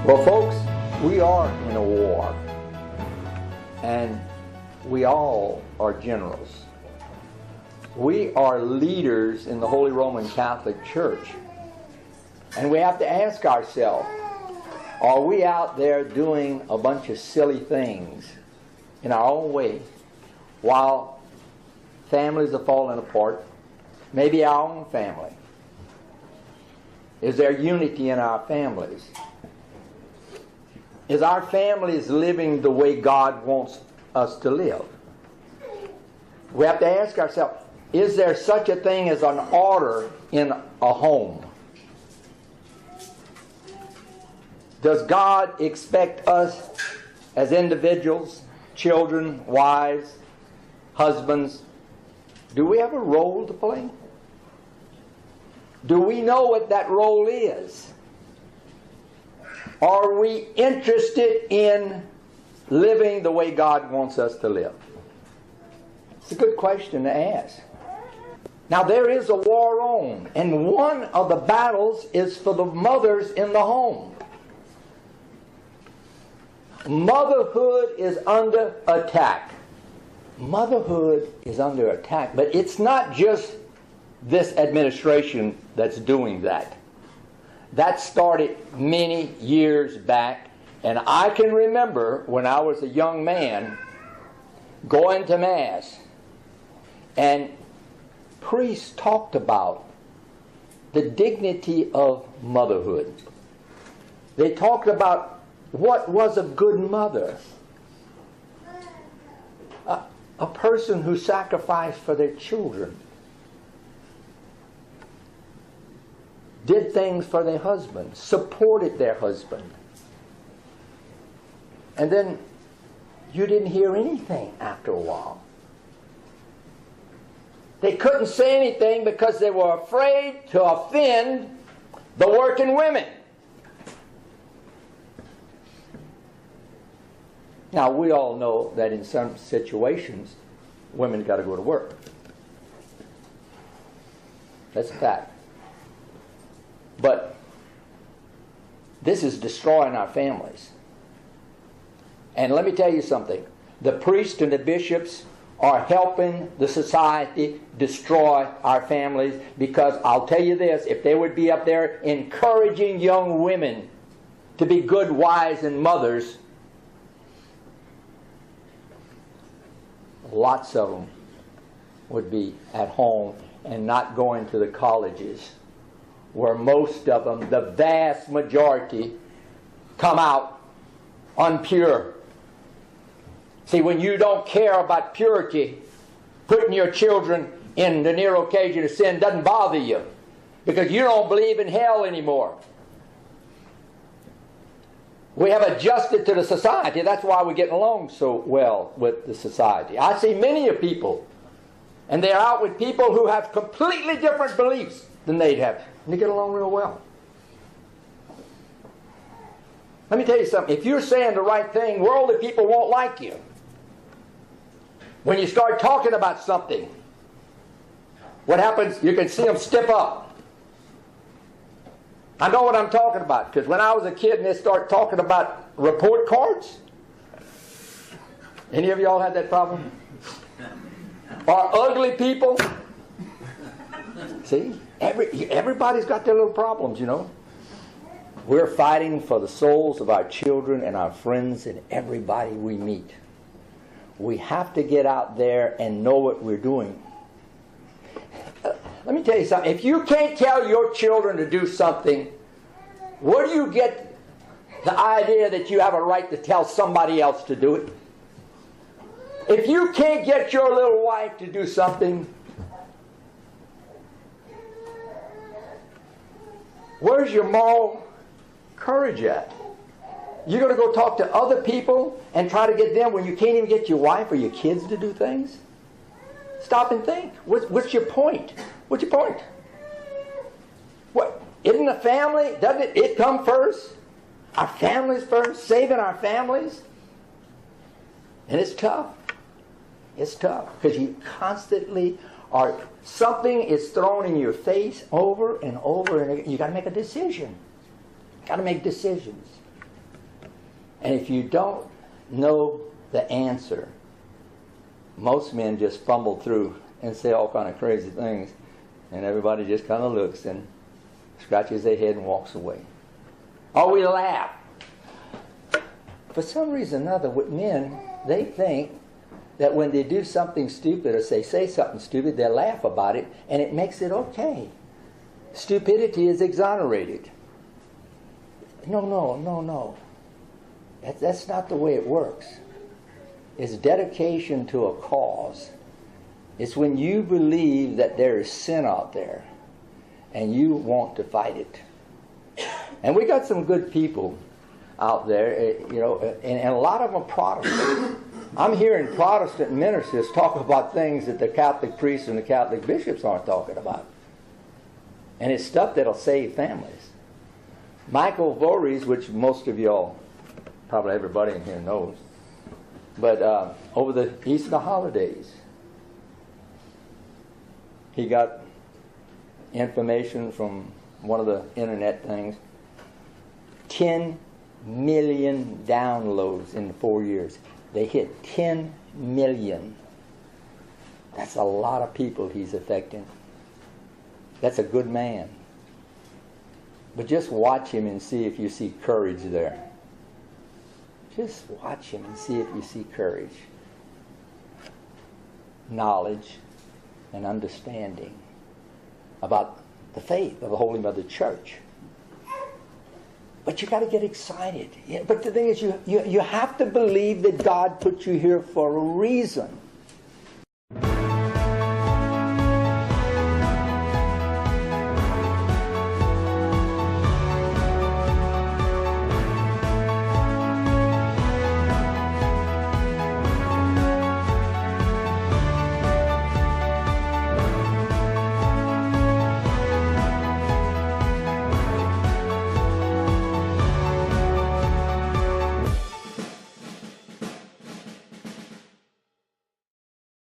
Well, folks, we are in a war, and we all are generals. We are leaders in the Holy Roman Catholic Church, and we have to ask ourselves, are we out there doing a bunch of silly things in our own way while families are falling apart, maybe our own family? Is there unity in our families? Is our families living the way God wants us to live? We have to ask ourselves, is there such a thing as an order in a home? Does God expect us as individuals, children, wives, husbands, do we have a role to play? Do we know what that role is? Are we interested in living the way God wants us to live? It's a good question to ask. Now, there is a war on, and one of the battles is for the mothers in the home. Motherhood is under attack. Motherhood is under attack, but it's not just this administration that's doing that. That started many years back, and I can remember when I was a young man going to Mass, and priests talked about the dignity of motherhood. They talked about what was a good mother. A person who sacrificed for their children, did things for their husband, supported their husband. And then you didn't hear anything after a while. They couldn't say anything because they were afraid to offend the working women. Now, we all know that in some situations, women got to go to work. That's a fact. But this is destroying our families. And let me tell you something. The priests and the bishops are helping the society destroy our families, because I'll tell you this, if they would be up there encouraging young women to be good wives and mothers, lots of them would be at home and not going to the colleges, where most of them, the vast majority, come out unpure. See, when you don't care about purity, putting your children in the near occasion of sin doesn't bother you, because you don't believe in hell anymore. We have adjusted to the society. That's why we're getting along so well with the society. I see many of people, and they're out with people who have completely different beliefs than they'd have. And they get along real well. Let me tell you something. If you're saying the right thing, worldly people won't like you. When you start talking about something, what happens? You can see them step up. I know what I'm talking about, because when I was a kid and they start talking about report cards, any of y'all had that problem? Or ugly people? See? Everybody's got their little problems, you know. We're fighting for the souls of our children and our friends and everybody we meet. We have to get out there and know what we're doing. Let me tell you something. If you can't tell your children to do something, where do you get the idea that you have a right to tell somebody else to do it? If you can't get your little wife to do something, where's your moral courage at? You're going to go talk to other people and try to get them when you can't even get your wife or your kids to do things? Stop and think. What's your point? What's your point? What? Isn't the family, doesn't it come first? Our families first, saving our families? And it's tough. It's tough because you constantly are, something is thrown in your face over and over, and you got to make a decision. Got to make decisions. And if you don't know the answer, most men just fumble through and say all kind of crazy things, and everybody just kind of looks and scratches their head and walks away. Or we laugh. For some reason or another, with men, they think that when they do something stupid or say something stupid, they laugh about it, and it makes it okay. Stupidity is exonerated. No. That's not the way it works. It's dedication to a cause. It's when you believe that there is sin out there and you want to fight it. And we got some good people out there, and a lot of them are Protestant. I'm hearing Protestant ministers talk about things that the Catholic priests and the Catholic bishops aren't talking about. And it's stuff that'll save families. Michael Voorhees, which most of y'all, probably everybody in here knows, but over the Easter holidays, he got information from one of the internet things. 10 million downloads in 4 years. They hit 10 million. That's a lot of people he's affecting. That's a good man. But just watch him and see if you see courage there. Just watch him and see if you see courage, knowledge, and understanding about the faith of the Holy Mother Church. But you got to get excited. But the thing is, you have to believe that God put you here for a reason.